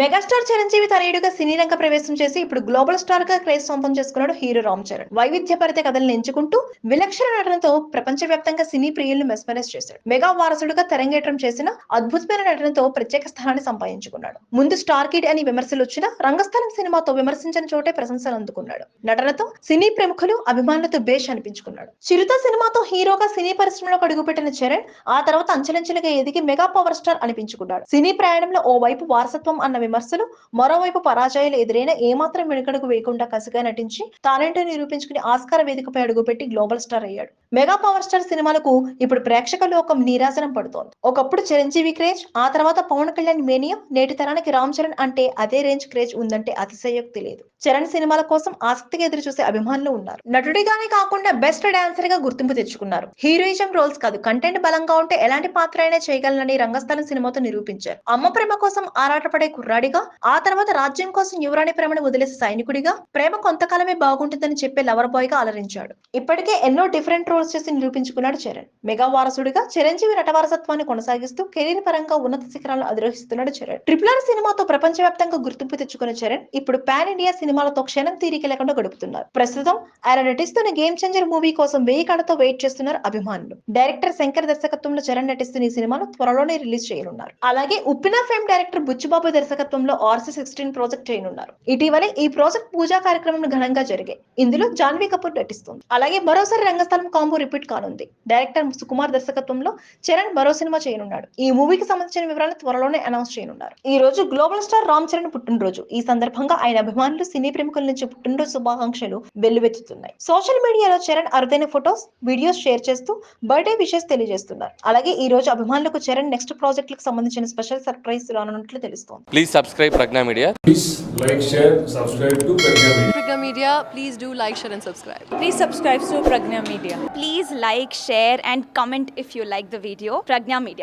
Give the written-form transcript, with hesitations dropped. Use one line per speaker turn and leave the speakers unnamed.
Megastar Chiranjeevi తనయుడిగా సినీ రంగ ప్రవేశం చేసి ఇప్పుడు గ్లోబల్ స్టార్ గా క్రేజ్ సొంతం చేసుకున్నాడు హీరో రామ్ చరణ్. వైవిధ్యభరిత కథలను ఎంచుకుంటూ విలక్షణ నటనతో ప్రపంచవ్యాప్తంగా సినీ ప్రియులను మెస్మరైజ్ చేశాడు. మెగా వారసుడుగా తెరంగేట్రం చేసిన అద్భుతమైన నటనతో ప్రత్యేక స్థానాన్ని సంపాదించుకున్నాడు. ముందు స్టార్ కిడ్ అని విమర్శలు వచ్చినా రంగస్థలం సినిమాతో విమర్శించిన చోటే ప్రశంసలు అందుకున్నాడు. నటనతో సినీ ప్రముఖులు అభిమానులతో బేష్ అనిపించుకున్నాడు. చిరుత సినిమాతో హీరోగా సినీ పరిశ్రమలోకి అడుగుపెట్టిన చరణ్ ఆ తర్వాత అంచెలంచెలుగా ఎదిగి మెగా పవర్ స్టార్ అనిపించుకున్నాడు. సినీ ప్రయాణంలో ఓ వైపు వారసత్వం అన్న విమర్శలు, మరోవైపు పరాజయాలు ఎదురైనా ఏమాత్రం వెనుకడుగు వేయకుండా కసిగా నటించి టాలెంట్ నిరూపించుకుని ఆస్కార్ వేదికపై అడుగుపెట్టి గ్లోబల్ స్టార్ అయ్యాడు. మెగా పవర్ స్టార్ సినిమాలకు ఇప్పుడు ప్రేక్షక లోకం నీరాజనం పడుతోంది. ఒకప్పుడు చిరంజీవి క్రేజ్, ఆ తర్వాత పవన్ కళ్యాణ్ మేనియం, నేటి తరానికి రామ్ చరణ్ అంటే అదే రేంజ్ క్రేజ్ ఉందంటే అతిశయోక్తి లేదు. చరణ్ సినిమాల కోసం ఆసక్తిగా ఎదురు చూసే అభిమానులు ఉన్నారు. నటుడిగానే కాకుండా బెస్ట్ డాన్సర్ గా గుర్తింపు తెచ్చుకున్నారు. హీరోయిజం రోల్స్ కాదు, కంటెంట్ బలంగా ఉంటే ఎలాంటి పాత్ర అయినా చేయగలనని రంగస్థలం సినిమాతో నిరూపించారు. అమ్మ ప్రేమ కోసం ఆరాటపడే కుర్రాడిగా, ఆ తర్వాత రాజ్యం కోసం యువరాణి ప్రేమను వదిలేసే సైనికుడిగా, ప్రేమ కొంతకాలమే బాగుంటుందని చెప్పే లవర్ బాయ్ గా అలరించాడు. ఇప్పటికే ఎన్నో డిఫరెంట్ రోల్స్ చేసి నిరూపించుకున్నాడు చరణ్. మెగా వారసుడిగా చిరంజీవి నట వారసత్వాన్ని కొనసాగిస్తూ కెరీర్ పరంగా ఉన్నత శిఖరాలను అధిరోహిస్తున్నాడు చరణ్. RRR సినిమాతో ప్రపంచవ్యాప్తంగా గుర్తింపు తెచ్చుకున్న చరణ్ ఇప్పుడు పాన్ ఇండియా సినిమాలతో క్షణం తీరిక లేకుండా గడుపుతున్నారు. ప్రస్తుతం ఆయన నటిస్తున్న గేమ్ చేంజర్ మూవీ కోసం 1000 కళ్ళతో వెయిట్ చేస్తున్నారు అభిమానులు. డైరెక్టర్ శంకర్ దర్శకత్వంలో చరణ్ నటిస్తున్న ఈ సినిమాను త్వరలోనే రిలీజ్ చేయనున్నారు. అలాగే ఉప్పిన ఫేమ్ డైరెక్టర్ బుచ్చిబాబు దర్శకత్వంలో RC16 ప్రాజెక్ట్ చేయనున్నారు. ఇటీవలే ఈ ప్రాజెక్ట్ పూజా కార్యక్రమం ఘనంగా జరిగాయి. ఇందులో జాన్వీ కపూర్ నటిస్తుంది. అలాగే మరోసారి రంగస్థలం కాంబో రిపీట్ కానుంది. డైరెక్టర్ సుకుమార్ దర్శకత్వంలో చరణ్ మరో సినిమా చేయనున్నాడు. ఈ మూవీకి సంబంధించిన వివరాలు త్వరలోనే అనౌన్స్ చేయనున్నారు. ఈ రోజు గ్లోబల్ స్టార్ రామ్ చరణ్ పుట్టినరోజు. ఈ సందర్భంగా ఆయన అభిమానులు, సినీ ప్రముఖుల నుంచి పుట్టినరోజు శుభాకాంక్షలు వెల్లువెత్తుతున్నాయి. సోషల్ మీడియాలో చరణ్ అరుదైన ఫొటోస్, వీడియోస్ షేర్ చేస్తూ బర్త్డే విషెస్ తెలియజేస్తున్నారు. అలాగే ఈ రోజు అభిమానులకు చరణ్ నెక్స్ట్ ప్రాజెక్టులకు సంబంధించిన స్పెషల్ సర్ప్రైజ్ రానున్నట్లు తెలుస్తోంది.
Please subscribe Pragna Media.
Please like, share, subscribe to Pragna Media.
Pragna Media, please do like, share and subscribe.
Please subscribe to Pragna Media.
Please like, share and comment if you like the video. Pragna Media.